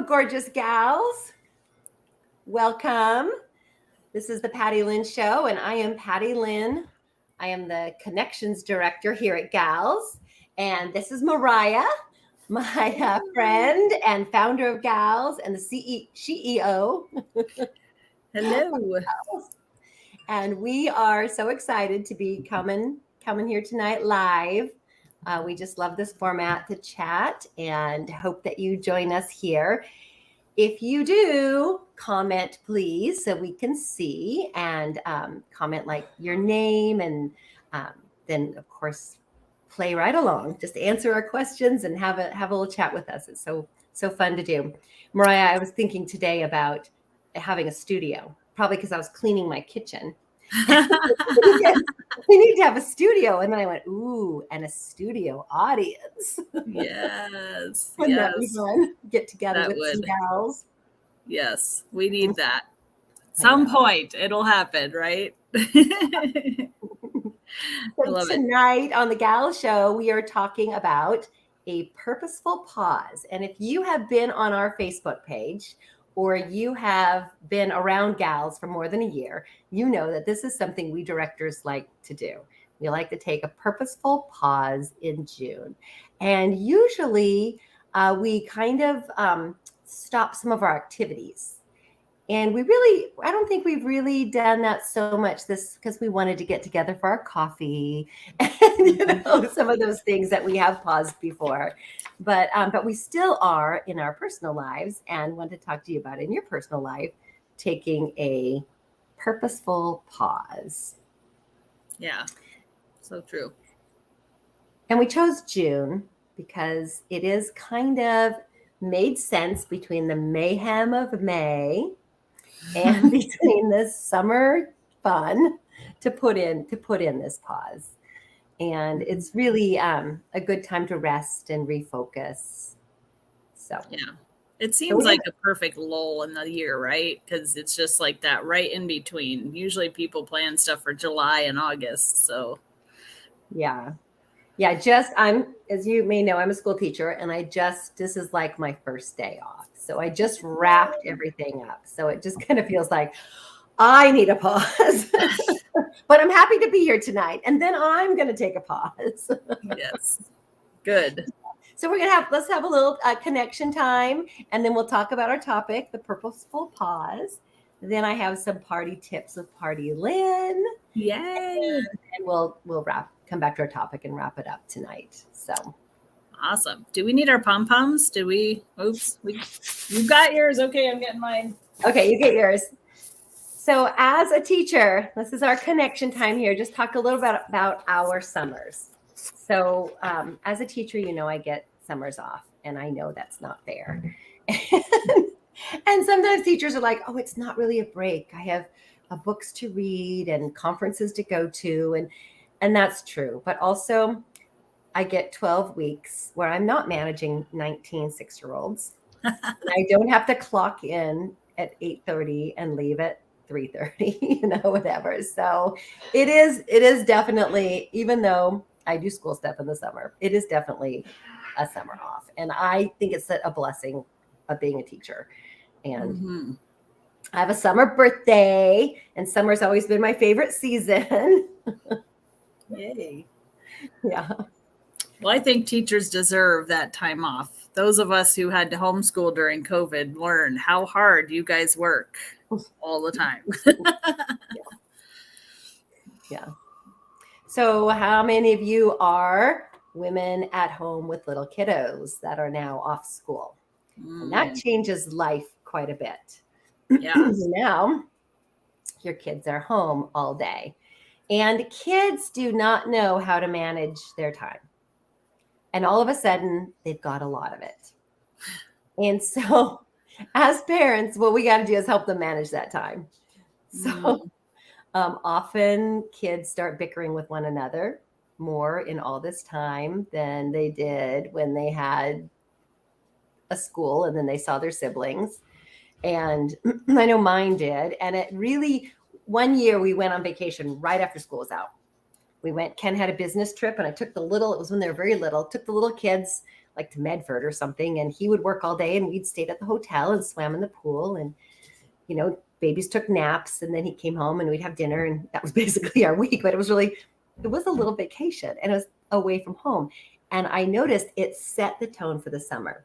gorgeous gals. Welcome. This is the PattyLynn Show, and I am PattyLynn. I am the Connections Director here at Gals, and this is Mariah, my friend and founder of Gals and the CEO. Hello. And we are so excited to be coming here tonight live. We just love this format to chat and hope that you join us here. If you do, comment please so we can see, and comment like your name, and then of course play right along. Just answer our questions and have a little chat with us. It's so fun to do. Mariah, I was thinking today about having a studio, probably because I was cleaning my kitchen. We need to have a studio, and then I went, ooh, and a studio audience. Yes. Wouldn't that be fun? Get together with some gals. Yes, we need that. Some point it'll happen, right? So tonight on the Gal Show, we are talking about a purposeful pause. And if you have been on our Facebook page, or you have been around Gals for more than a year, you know that this is something we directors like to do. We like to take a purposeful pause in June. And usually we kind of stop some of our activities. And I don't think we've really done that so much this because we wanted to get together for our coffee and some of those things that we have paused before. But we still are in our personal lives, and want to talk to you about in your personal life, taking a purposeful pause. Yeah, so true. And we chose June because it is kind of made sense between the mayhem of May and between the summer fun to put in this pause. And it's really a good time to rest and refocus. So yeah, it seems like a perfect lull in the year, right? Because it's just like that right in between. Usually people plan stuff for July and August. So yeah. I'm, as you may know, I'm a school teacher, and this is like my first day off. So I just wrapped everything up. So it just kind of feels like I need a pause, but I'm happy to be here tonight. And then I'm going to take a pause. Yes. Good. So let's have a little connection time, and then we'll talk about our topic, the purposeful pause. Then I have some party tips with PattyLynn. Yay. And we'll come back to our topic and wrap it up tonight. So awesome. Do we need our pom-poms? You got yours. Okay, I'm getting mine. Okay, you get yours. So as a teacher, this is our connection time here. Just talk a little bit about our summers. So as a teacher, I get summers off, and I know that's not fair. And sometimes teachers are like, oh, it's not really a break. I have books to read and conferences to go to. And that's true. But also I get 12 weeks where I'm not managing 19 6-year-olds. I don't have to clock in at 8:30 and leave at 3:30, whatever. So it is definitely, even though I do school stuff in the summer, it is definitely a summer off. And I think it's a blessing of being a teacher. And I have a summer birthday, and summer's always been my favorite season. Yay. Yeah. Well, I think teachers deserve that time off. Those of us who had to homeschool during COVID learn how hard you guys work all the time. Yeah. So how many of you are women at home with little kiddos that are now off school? And that changes life quite a bit. Yeah. Now your kids are home all day, and kids do not know how to manage their time. And all of a sudden they've got a lot of it. And so as parents, what we got to do is help them manage that time. So often kids start bickering with one another more in all this time than they did when they had a school and then they saw their siblings. And I know mine did. And it really, one year we went on vacation right after school was out. Ken had a business trip, and I took it was when they were very little, took the little kids like to Medford or something, and he would work all day and we'd stayed at the hotel and swam in the pool, and babies took naps, and then he came home and we'd have dinner, and that was basically our week. But it was a little vacation, and it was away from home. And I noticed it set the tone for the summer.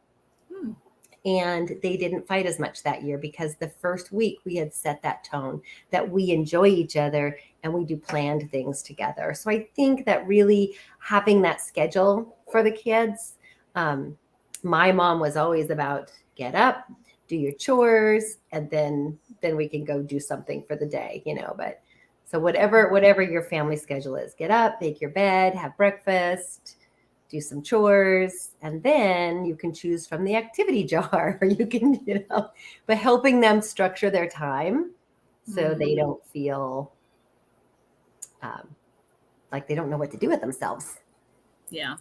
And they didn't fight as much that year because the first week we had set that tone that we enjoy each other and we do planned things together. So I think that really having that schedule for the kids, my mom was always about get up, do your chores, and then we can go do something for the day, but so whatever your family schedule is, get up, make your bed, have breakfast, do some chores, and then you can choose from the activity jar, or you can, but helping them structure their time so they don't feel like they don't know what to do with themselves. Yeah.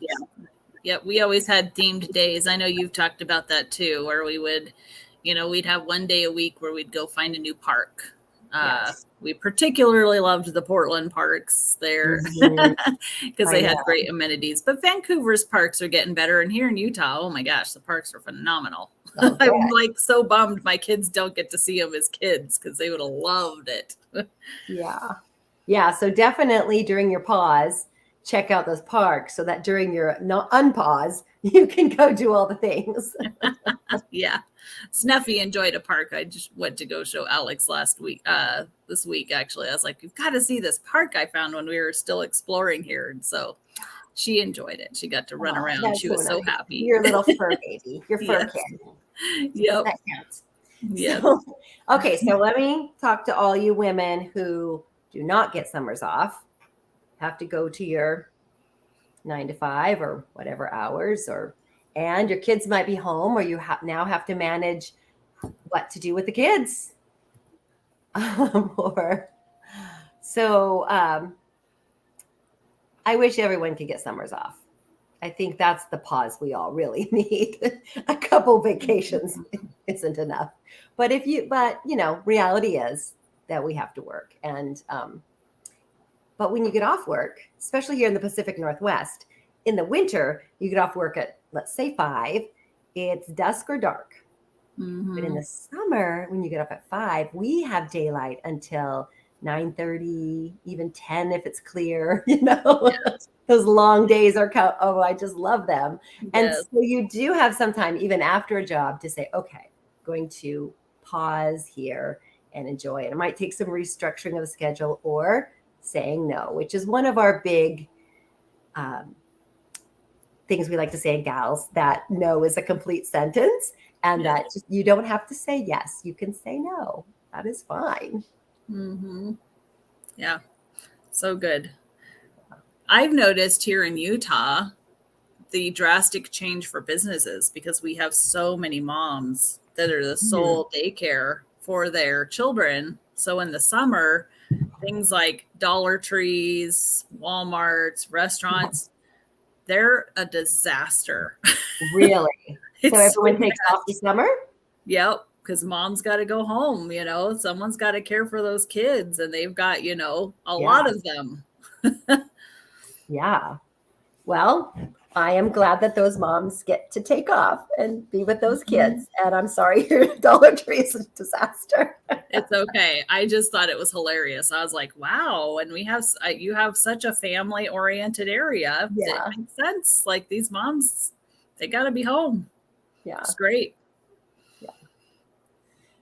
We always had themed days. I know you've talked about that too, where we would, we'd have one day a week where we'd go find a new park. Yes. We particularly loved the Portland parks there because they had great amenities. But Vancouver's parks are getting better. And here in Utah, oh my gosh, the parks are phenomenal. Okay. I'm like so bummed my kids don't get to see them as kids because they would have loved it. Yeah. So definitely during your pause, check out those parks so that during your unpause, you can go do all the things. Yeah. Snuffy enjoyed a park. I just went to go show Alex this week, actually. I was like, you've got to see this park I found when we were still exploring here. And so she enjoyed it. She got to run around. She was so happy. Your little fur baby, your fur kid. Yep. That counts. Yeah. So let me talk to all you women who do not get summers off, have to go to your 9 to 5 or whatever hours, and your kids might be home, or you now have to manage what to do with the kids. I wish everyone could get summers off. I think that's the pause we all really need. A couple vacations isn't enough. But reality is that we have to work. And but when you get off work, especially here in the Pacific Northwest, in the winter, you get off work at, let's say 5, it's dusk or dark. But in the summer, when you get up at 5, we have daylight until 9:30, even 10 if it's clear. Those long days are I just love them. Yes. And so you do have some time, even after a job, to say, okay, going to pause here and enjoy it. It might take some restructuring of the schedule or saying no, which is one of our big things we like to say in gals, that no is a complete sentence, and that you don't have to say yes. You can say no. That is fine. Yeah. So good. I've noticed here in Utah, the drastic change for businesses because we have so many moms that are the sole daycare for their children. So in the summer, things like Dollar Trees, Walmarts, restaurants, they're a disaster. Really? So everyone takes off the summer? Yep. Because mom's got to go home, someone's got to care for those kids, and they've got, a lot of them. Yeah. Well, I am glad that those moms get to take off and be with those kids. And I'm sorry your Dollar Tree is a disaster. It's okay. I just thought it was hilarious. I was like, wow. And you have such a family oriented area. Yeah. It makes sense. Like these moms, they got to be home. Yeah. It's great. Yeah.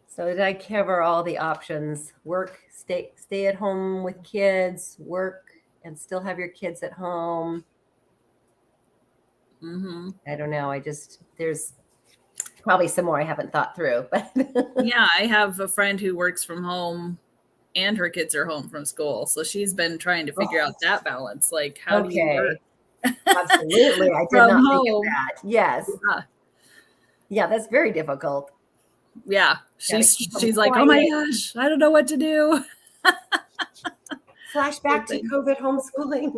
So did I cover all the options? Work, stay at home with kids, work, and still have your kids at home. I don't know. There's probably some more I haven't thought through, but yeah, I have a friend who works from home and her kids are home from school. So she's been trying to figure out that balance. Like, how do you work? Absolutely. I did not think of that. Yes. Yeah, that's very difficult. Yeah. She's like, oh my gosh, I don't know what to do. Flashback to COVID homeschooling.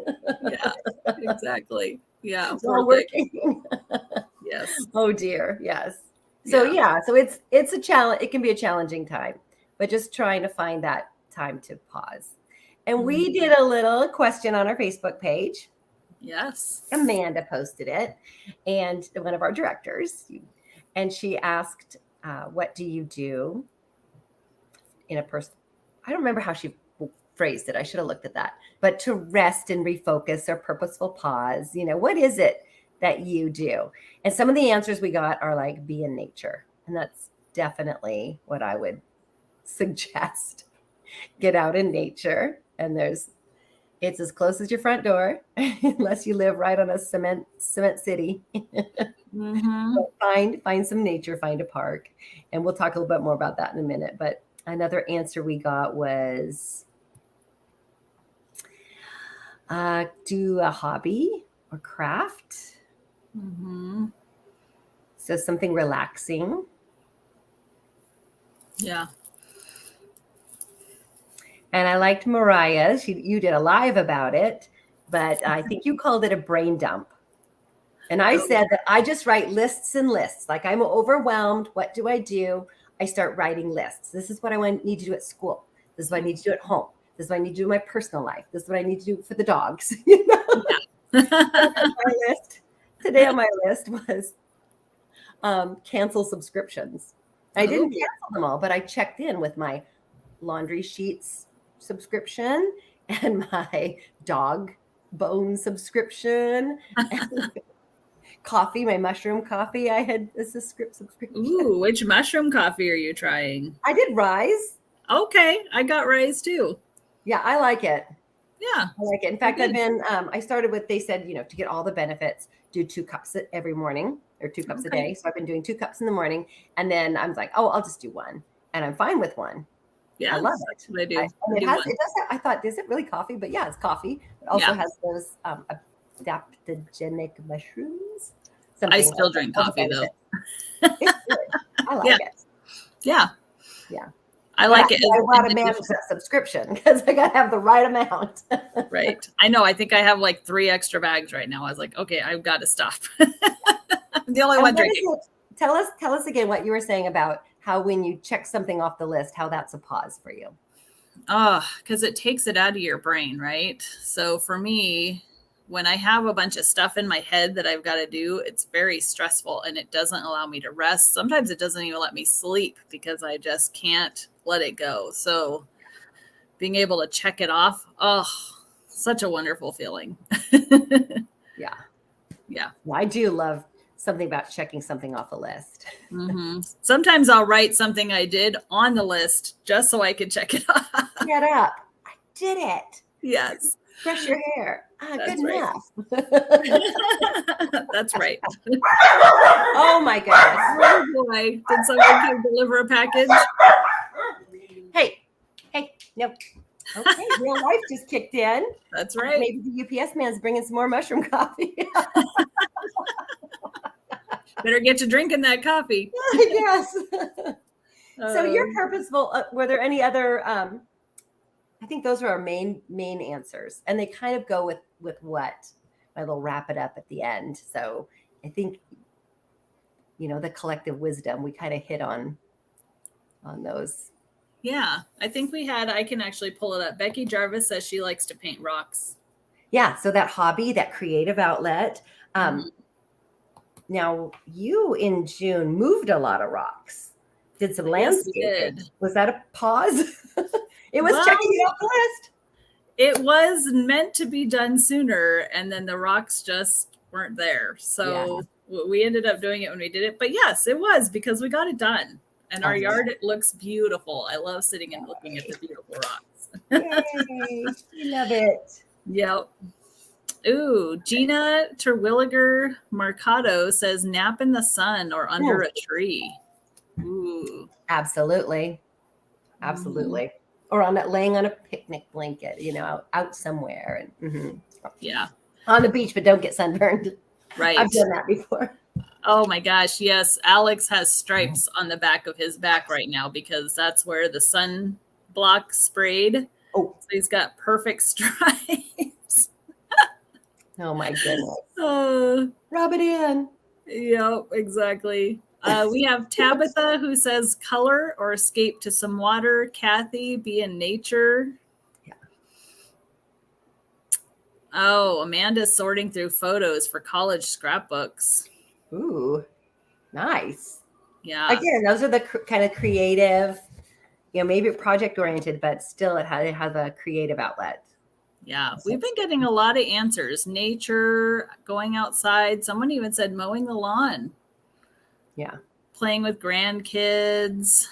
Yeah, exactly. Yeah. While working. Yes. Oh dear. Yes. So so it's a challenge. It can be a challenging time, but just trying to find that time to pause. And we did a little question on our Facebook page. Yes. Amanda posted it, and one of our directors, and she asked, what do you do in a person? I don't remember how she phrased it. I should have looked at that. But to rest and refocus or purposeful pause, what is it that you do? And some of the answers we got are like be in nature. And that's definitely what I would suggest. Get out in nature. And it's as close as your front door, unless you live right on a cement city. Mm-hmm. Find some nature, find a park. And we'll talk a little bit more about that in a minute. But another answer we got was do a hobby or craft. Mm-hmm. So something relaxing. Yeah. And I liked Mariah's. You did a live about it, but I think you called it a brain dump. And I said that I just write lists and lists. Like I'm overwhelmed. What do? I start writing lists. This is what I need to do at school. This is what I need to do at home. This is what I need to do in my personal life. This is what I need to do for the dogs. Today on my list was cancel subscriptions. I didn't cancel them all, but I checked in with my laundry sheets subscription and my dog bone subscription. And coffee, my mushroom coffee. I had a subscription. Ooh, which mushroom coffee are you trying? I did Rise. Okay, I got Rise too. Yeah, I like it. Yeah, I like it. In fact, I started with, they said, to get all the benefits, do 2 cups every morning or 2 cups a day. So I've been doing 2 cups in the morning. And then I was like, I'll just do 1. And I'm fine with 1. Yeah, I love it. What I do. It does have, I thought, is it really coffee? But yeah, it's coffee. It also has those adaptogenic mushrooms. I still drink coffee though. It's good. I like it. Yeah. Yeah. I like it. I want to manage that subscription because I got to have the right amount. Right. I know. I think I have like 3 extra bags right now. I was like, okay, I've got to stop. I'm the only one drinking. Tell us again what you were saying about how when you check something off the list, how that's a pause for you. Because it takes it out of your brain, right? So for me, when I have a bunch of stuff in my head that I've got to do, it's very stressful and it doesn't allow me to rest. Sometimes it doesn't even let me sleep because I just can't let it go. So being able to check it off, such a wonderful feeling. Yeah. Yeah. Well, I do love something about checking something off a list. Mm-hmm. Sometimes I'll write something I did on the list just so I can check it off. Get up. I did it. Yes. Brush your hair. Good enough. That's right. Oh my goodness. Oh boy. Did someone come deliver a package? Hey, no. Okay, real life just kicked in. That's right. Maybe the UPS man's bringing some more mushroom coffee. Better get to drinking that coffee. Yes. So you're purposeful. Were there any other? I think those are our main answers, and they kind of go with what my little wrap it up at the end. So I think the collective wisdom we kind of hit on those. Yeah, I think I can actually pull it up. Becky Jarvis says she likes to paint rocks. Yeah, so that hobby, that creative outlet. Now, you in June moved a lot of rocks, did some landscaping. Was that a pause? It was checking it off the list. It was meant to be done sooner, and then the rocks just weren't there. So we ended up doing it when we did it. But yes, it was because we got it done. And our yard, it looks beautiful. I love sitting and looking at the beautiful rocks. Yay, we love it. Yep. Ooh, Gina Terwilliger Mercado says nap in the sun or under a tree. Ooh. Absolutely. Absolutely. Or laying on a picnic blanket, out somewhere. And yeah. On the beach, but don't get sunburned. Right. I've done that before. Oh my gosh. Yes. Alex has stripes on the back of his back right now because that's where the sun block sprayed. Oh, so he's got perfect stripes. Oh my goodness. Rub it in. Yep, exactly. We have Tabitha who says color or escape to some water. Kathy, be in nature. Oh, Amanda's sorting through photos for college scrapbooks. Ooh, nice. Yeah. Again, those are the kind of creative, maybe project oriented, but still it has a creative outlet. Yeah. We've been getting a lot of answers. Nature, going outside. Someone even said mowing the lawn. Yeah. Playing with grandkids.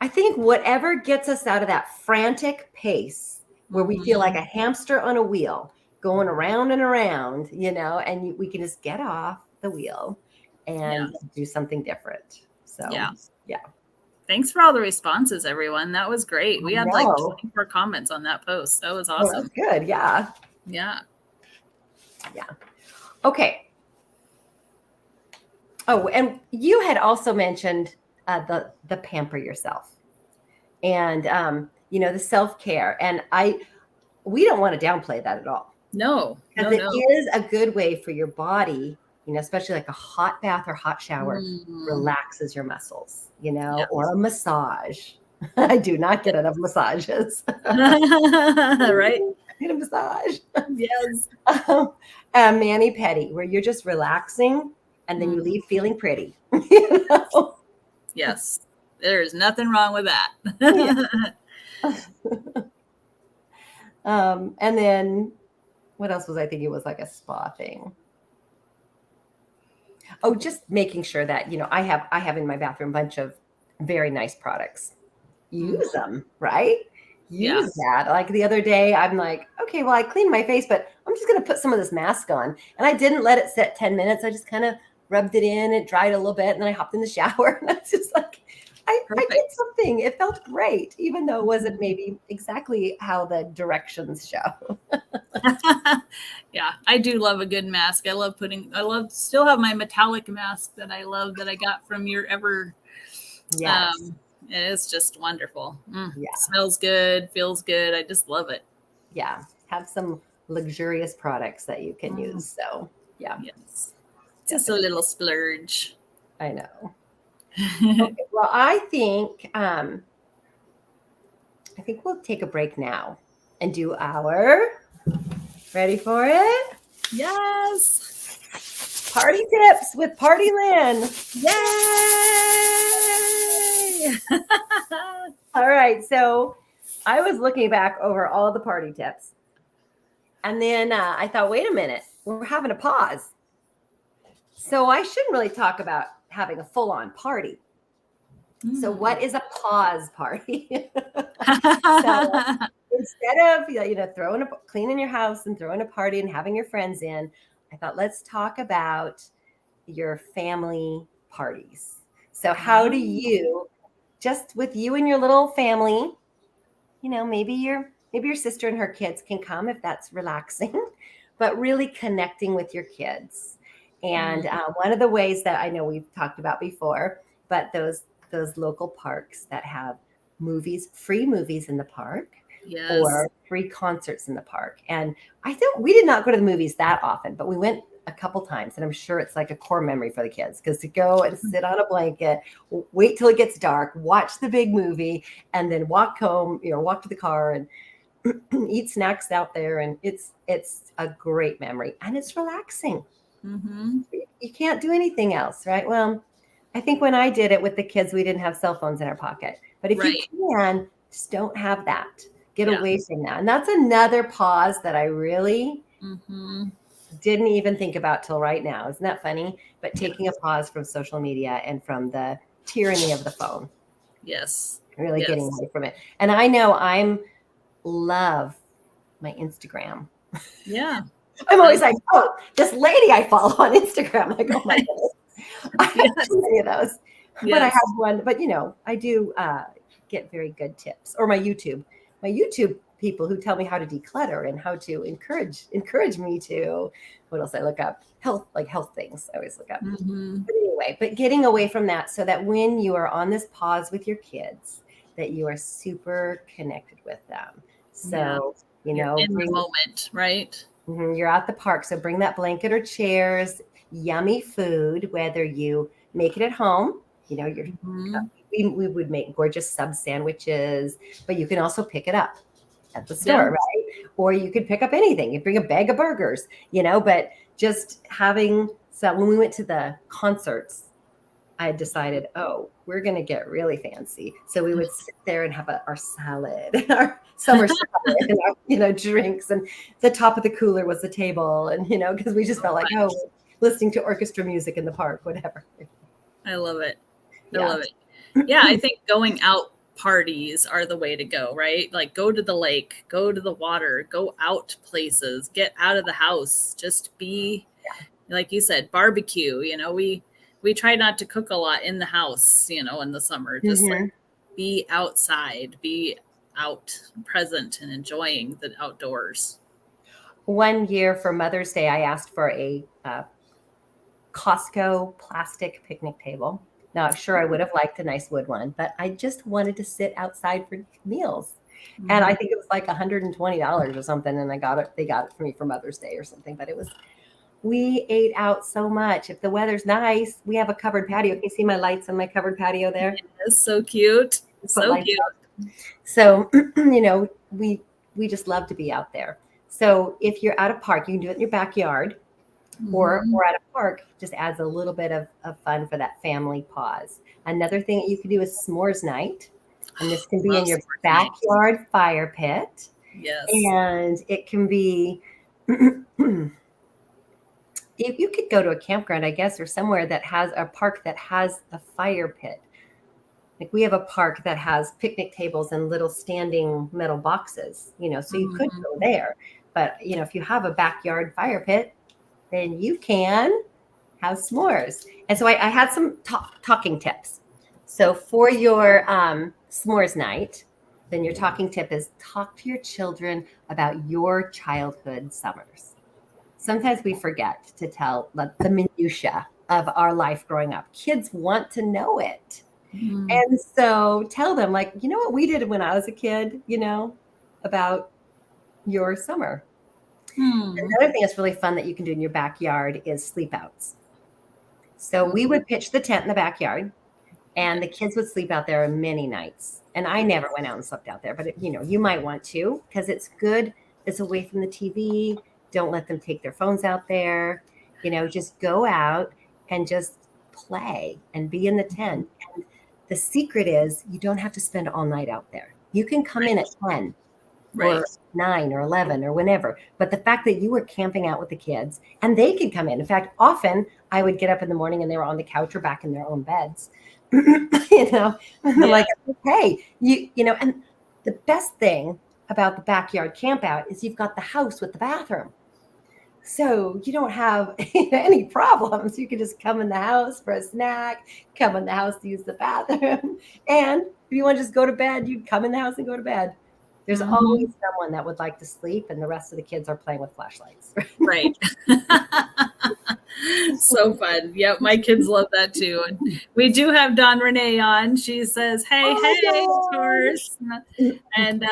I think whatever gets us out of that frantic pace where we feel like a hamster on a wheel going around and around, and we can just get off the wheel and do something different. So, yeah. Thanks for all the responses, everyone. That was great. We had like 24 comments on that post. That was awesome. Oh, that's good. Yeah. Yeah. Yeah. Okay. Oh, and you had also mentioned the pamper yourself and, the self-care. And we don't want to downplay that at all. No. Because it is a good way for your body, especially like a hot bath or hot shower relaxes your muscles, or a massage. I do not get enough massages. Right? I need a massage. Yes. Mani-pedi, where you're just relaxing and then you leave feeling pretty. Yes. There's nothing wrong with that. And then what else was I thinking was like a spa thing? Oh, just making sure that, I have in my bathroom a bunch of very nice products. Use them, right? Use that. Like the other day, I'm like, okay, well, I cleaned my face, but I'm just going to put some of this mask on. And I didn't let it sit 10 minutes. I just kind of rubbed it in. It dried a little bit. And then I hopped in the shower. And I was just like, I did something. It felt great, even though it wasn't maybe exactly how the directions show. Yeah, I do love a good mask. Still have my metallic mask that I love that I got from your ever. Yes. It's just wonderful. Yeah. Smells good, feels good. I just love it. Yeah. Have some luxurious products that you can use. So yeah. Yes. Just a little splurge. I know. Okay, well, I think we'll take a break now and do our, ready for it? Yes. Party tips with PattyLynn. Yay! All right. So I was looking back over all the party tips. And then I thought, wait a minute, we're having a pause. So I shouldn't really talk about having a full-on party. So what is a pause party? So instead of cleaning your house and throwing a party and having your friends in, I thought, let's talk about your family parties. So how do you, just with you and your little family, maybe your sister and her kids can come if that's relaxing, but really connecting with your kids. And one of the ways that I know we've talked about before, but those local parks that have free movies in the park, or free concerts in the park. And I think we did not go to the movies that often, but we went a couple times, and I'm sure it's like a core memory for the kids, because to go and sit on a blanket, wait till it gets dark, watch the big movie, and then walk home, walk to the car and eat snacks out there. And it's a great memory, and it's relaxing. You can't do anything else, right? Well, I think when I did it with the kids, we didn't have cell phones in our pocket. But if you can, just don't have that. Get away from that. And that's another pause that I really didn't even think about till right now. Isn't that funny? But taking a pause from social media and from the tyranny of the phone. Yes. Really getting away from it. And I know love my Instagram. Yeah. I'm always like, oh, this lady I follow on Instagram. Like, oh my goodness. I have too many of those. But I have one. But, I do get very good tips. Or my YouTube people who tell me how to declutter and how to encourage me to, what else I look up? Health things I always look up. But anyway, but getting away from that so that when you are on this pause with your kids, that you are super connected with them. So, in the moment, right? You're at the park. So bring that blanket or chairs, yummy food, whether you make it at home, we would make gorgeous sub sandwiches, but you can also pick it up at the store, right? or you could pick up anything. You bring a bag of burgers, but just having, so when we went to the concerts, I had decided, we're going to get really fancy. So we would sit there and have our salad, our summer salad, and our, drinks. And the top of the cooler was the table. And, because we just felt like, we're listening to orchestra music in the park, whatever. I love it. I love it. Yeah, I think going out parties are the way to go, right? Like go to the lake, go to the water, go out places, get out of the house, just be, like you said, barbecue. We try not to cook a lot in the house, in the summer, just like be outside, be out present and enjoying the outdoors. One year for Mother's Day, I asked for a Costco plastic picnic table. Now, I'm sure I would have liked a nice wood one, but I just wanted to sit outside for meals. Mm-hmm. And I think it was like $120 or something. And they got it for me for Mother's Day or something, but we ate out so much. If the weather's nice, we have a covered patio. Can you see my lights on my covered patio there? It's so cute. So cute. So, we just love to be out there. So if you're at a park, you can do it in your backyard. Or at a park, just adds a little bit of fun for that family pause. Another thing that you can do is s'mores night. And this can be in your backyard fire pit. Yes. And it can be, if you could go to a campground, I guess, or somewhere that has a park that has a fire pit. Like we have a park that has picnic tables and little standing metal boxes, so you could go there. But, if you have a backyard fire pit, then you can have s'mores. And so I had some talking tips. So for your s'mores night, then your talking tip is talk to your children about your childhood summers. Sometimes we forget to tell the minutia of our life growing up. Kids want to know it. And so tell them, like, what we did when I was a kid, about your summer. Another thing that's really fun that you can do in your backyard is sleep outs. So we would pitch the tent in the backyard and the kids would sleep out there many nights. And I never went out and slept out there, but you might want to, because it's good. It's away from the TV. Don't let them take their phones out there. Just go out and just play and be in the tent. And the secret is you don't have to spend all night out there. You can come in at 10. Or 9 or 11 or whenever. But the fact that you were camping out with the kids and they could come in. In fact, often I would get up in the morning and they were on the couch or back in their own beds, like, okay, and the best thing about the backyard camp out is you've got the house with the bathroom. So you don't have any problems. You can just come in the house for a snack, come in the house to use the bathroom. And if you want to just go to bed, you come in the house and go to bed. There's always someone that would like to sleep and the rest of the kids are playing with flashlights. Right. So fun. Yep. My kids love that too. And we do have Dawn Renee on. She says, hey, of course. And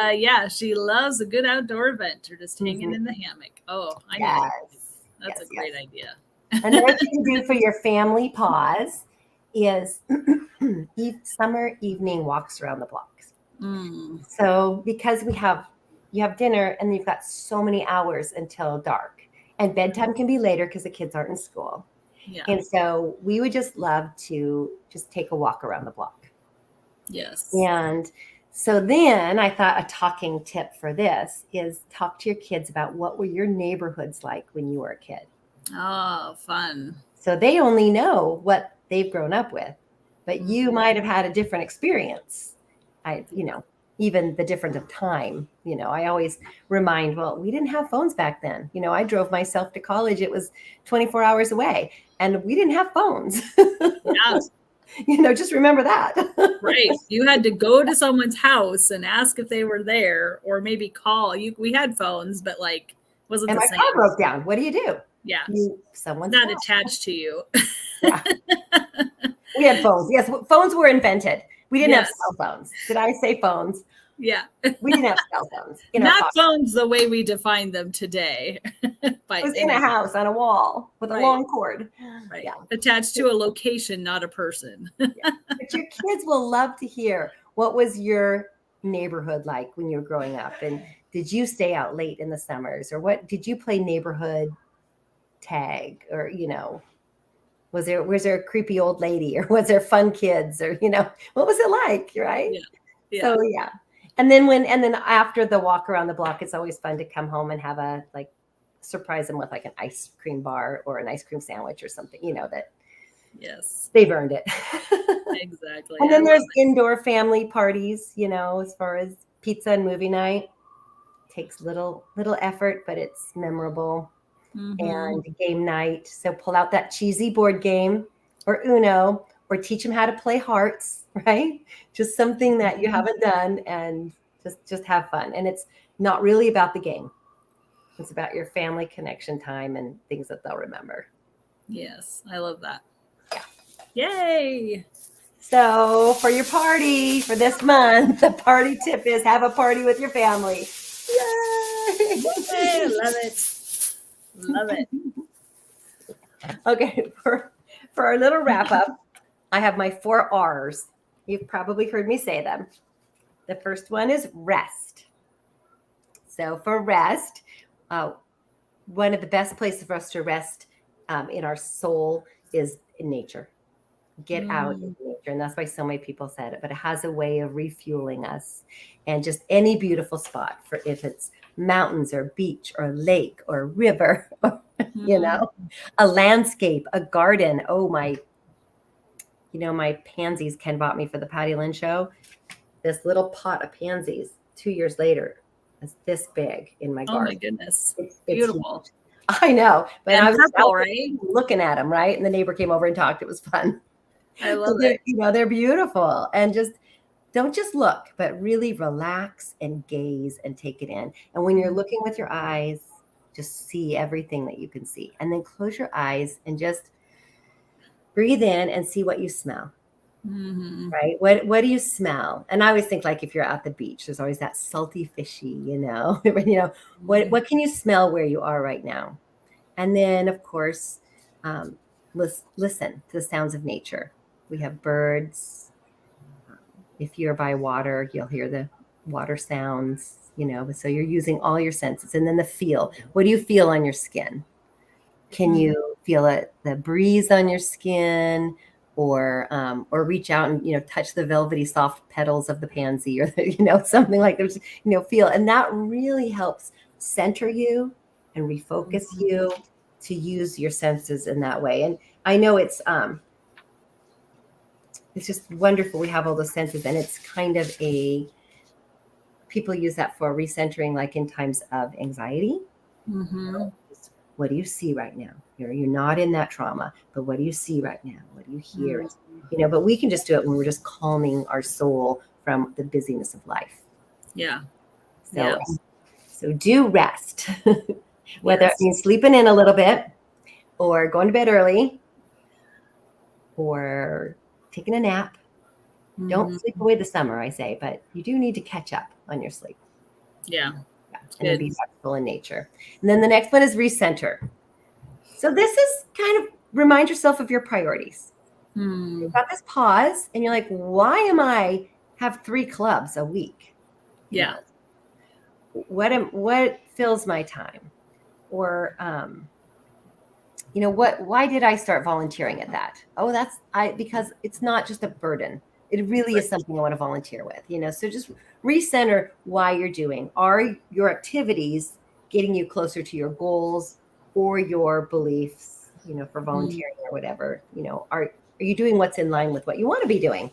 she loves a good outdoor event or just hanging in the hammock. Oh, I know. That's a great idea. Another thing to do for your family pause is summer evening walks around the block. So because you have dinner and you've got so many hours until dark and bedtime can be later because the kids aren't in school. Yeah. And so we would just love to just take a walk around the block. Yes. And so then I thought a talking tip for this is talk to your kids about what were your neighborhoods like when you were a kid. Oh, fun. So they only know what they've grown up with, but you might have had a different experience. Even the difference of time, I always remind, we didn't have phones back then. I drove myself to college. It was 24 hours away and we didn't have phones. Yeah. Just remember that. Right. You had to go to someone's house and ask if they were there or maybe call. We had phones, but wasn't and the my same. car broke down. What do you do? Yeah. Someone's not attached to you. Yeah. We had phones. Yes. Phones were invented. We didn't have cell phones. Did I say phones? Yeah. We didn't have cell phones. Not phones the way we define them today. It was in a house on a wall with a long cord. Right. Yeah. Attached to a location, not a person. But your kids will love to hear what was your neighborhood like when you were growing up. And did you stay out late in the summers, or what did you play neighborhood tag, or was there a creepy old lady, or was there fun kids, or what was it like, right? Yeah. Yeah. So yeah. And then after the walk around the block, it's always fun to come home and have surprise them with like an ice cream bar or an ice cream sandwich or something, that Yes. they've earned it. Exactly. And then there's indoor family parties, as far as pizza and movie night. Takes little effort, but it's memorable. And game night. So pull out that cheesy board game or Uno, or teach them how to play hearts, right? Just something that you haven't done, and just have fun. And it's not really about the game. It's about your family connection time and things that they'll remember. Yes, I love that. Yeah. Yay! So for your party for this month, the party tip is have a party with your family. Yay! Yay, love it. Love it. Okay, for our little wrap up, I have my 4 R's. You've probably heard me say them. The first one is rest. So for rest, one of the best places for us to rest in our soul is in nature. Get out in nature. And that's why so many people said it, but it has a way of refueling us. And just any beautiful spot, for if it's mountains or beach or lake or river, a landscape, a garden. Oh, my pansies Ken bought me for the PattyLynn show. This little pot of pansies 2 years later is this big in my garden. Oh my goodness. It's beautiful. Huge. I know. But and I was purple, right? looking at them, right? And the neighbor came over and talked. It was fun. I love it. They're beautiful. And don't just look, but really relax and gaze and take it in. And when you're looking with your eyes, just see everything that you can see. And then close your eyes and just breathe in and see what you smell. Right? What do you smell? And I always think, like, if you're at the beach, there's always that salty fishy, what can you smell where you are right now? And then, of course, listen to the sounds of nature. We have birds. If you're by water, you'll hear the water sounds, so you're using all your senses. And then the feel. What do you feel on your skin? Can you feel the breeze on your skin, or reach out and, touch the velvety soft petals of the pansy, or, something like there's, feel. And that really helps center you and refocus you to use your senses in that way. And I know it's just wonderful. We have all those senses, and it's kind of people use that for recentering, like in times of anxiety. What do you see right now? You're not in that trauma, but what do you see right now? What do you hear? But we can just do it when we're just calming our soul from the busyness of life. Yeah. So do rest, whether it means sleeping in a little bit, or going to bed early, or taking a nap. Don't sleep away the summer, I say, but you do need to catch up on your sleep. Yeah. And then be restful in nature. And then the next one is recenter. So this is kind of remind yourself of your priorities. You've got this pause, and you're like, why am I have 3 clubs a week? Yeah. What fills my time? Or why did I start volunteering at that? Oh, because it's not just a burden. It really is something I want to volunteer with, so just recenter why you're doing. Are your activities getting you closer to your goals or your beliefs, for volunteering or whatever, are you doing what's in line with what you want to be doing?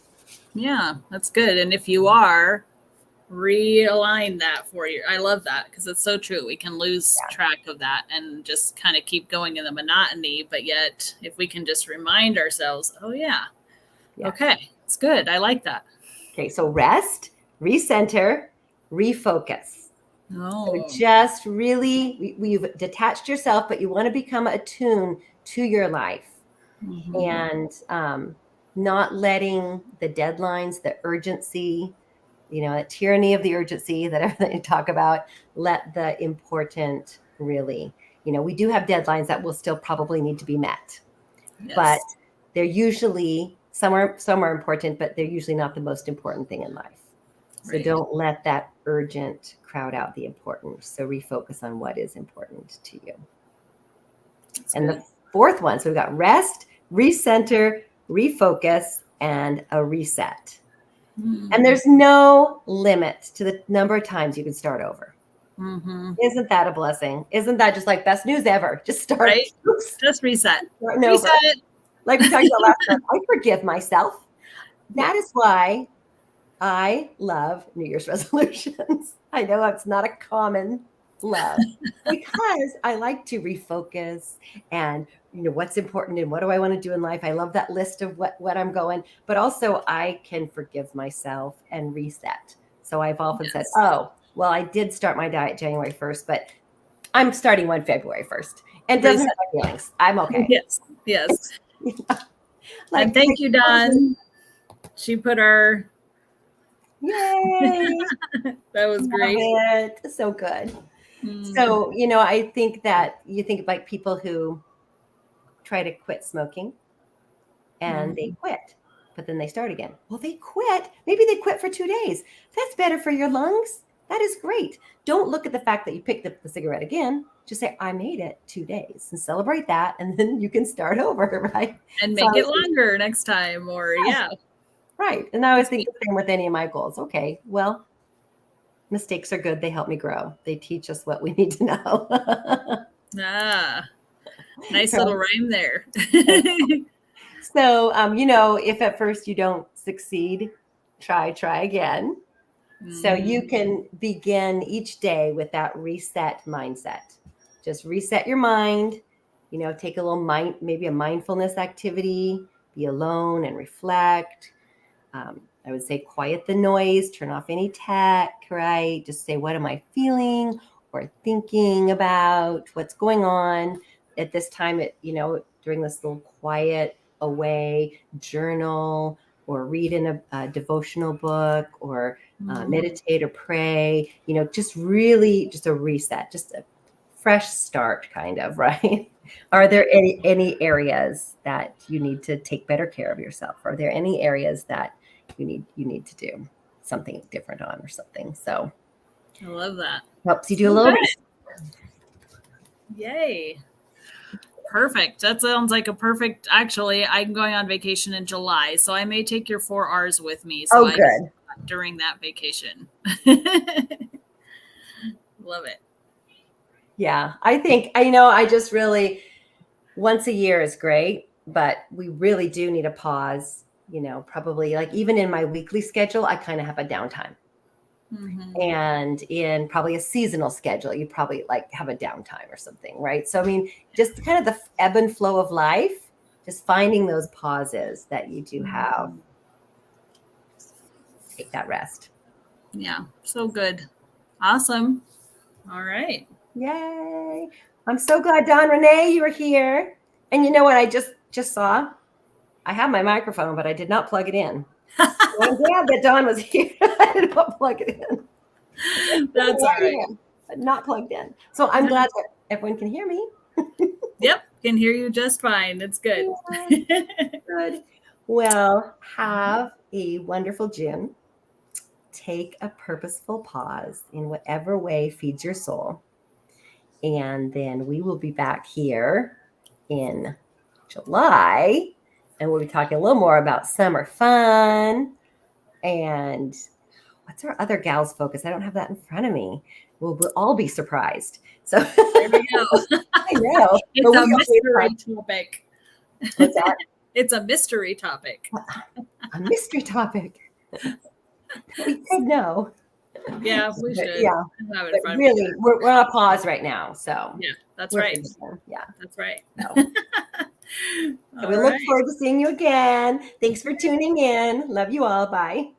Yeah, that's good. And if you are, realign that for you. I love that, because it's so true. We can lose track of that and just kind of keep going in the monotony. But yet, if we can just remind ourselves, okay, it's good. I like that. Okay, so rest, recenter, refocus. So just really, you've detached yourself, but you want to become attuned to your life, and not letting the deadlines, the urgency, that tyranny of the urgency that everything you talk about, let the important really, we do have deadlines that will still probably need to be met, but they're usually some are important, but they're usually not the most important thing in life. So don't let that urgent crowd out the important. So refocus on what is important to you. That's and good. The fourth one, so we've got rest, recenter, refocus, and a reset. And there's no limit to the number of times you can start over. Isn't that a blessing? Isn't that just like best news ever? Just start. Right? Just reset. Reset it. Like we talked about last time, I forgive myself. That is why I love New Year's resolutions. I know it's not a common love because I like to refocus and what's important and what do I want to do in life. I love that list of what I'm going, but also I can forgive myself and reset. So I've often said, oh, well, I did start my diet January 1st, but I'm starting one February 1st and doesn't have my feelings. I'm okay. Yes. Like, and thank you, Dawn. She put our yay. That was great. So good. So, I think that you think like people who try to quit smoking and they quit, but then they start again. Well, they quit. Maybe they quit for 2 days. That's better for your lungs. That is great. Don't look at the fact that you picked up the cigarette again. Just say, I made it 2 days and celebrate that. And then you can start over, right? And make it longer next time or Right. And I always think the same with any of my goals. Okay, well, mistakes are good. They help me grow. They teach us what we need to know. Nice little rhyme there. So, if at first you don't succeed, try again. So you can begin each day with that reset mindset. Just reset your mind, take a little maybe a mindfulness activity, be alone and reflect. I would say quiet the noise, turn off any tech, right? Just say, what am I feeling or thinking about? What's going on at this time? During this little quiet away, journal or read in a devotional book or meditate or pray. Just really just a reset, just a fresh start, kind of, right? Are there any areas that you need to take better care of yourself? Are there any areas that you need to do something different on or something? So I love that. Helps you do a little bit. Yay. Perfect. That sounds like a perfect, actually, I'm going on vacation in July, so I may take your 4 R's with me. So good. During that vacation. Love it. Yeah. I think, I just really, once a year is great, but we really do need a pause, probably like even in my weekly schedule, I kind of have a downtime. And in probably a seasonal schedule, you probably like have a downtime or something, right? So, just kind of the ebb and flow of life, just finding those pauses that you do have. Take that rest. Yeah. So good. Awesome. All right. Yay. I'm so glad, Dawn Renee, you were here. And you know what I just saw? I have my microphone, but I did not plug it in. So I'm glad that Dawn was here. I did not plug it in. That's all right. But not plugged in. So I'm glad that everyone can hear me. Yep. Can hear you just fine. It's good. Yeah, good. Well, have a wonderful June. Take a purposeful pause in whatever way feeds your soul. And then we will be back here in July. And we'll be talking a little more about summer fun and what's our other gals focus? I don't have that in front of me. We'll all be surprised. So there we go. I know. It's a mystery topic. What's that? It's a mystery topic. A mystery topic. We could know. Yeah, we should. Yeah. Really, we're on a pause right now. So yeah, that's right. Yeah, that's right. So we look forward to seeing you again. Thanks for tuning in. Love you all. Bye.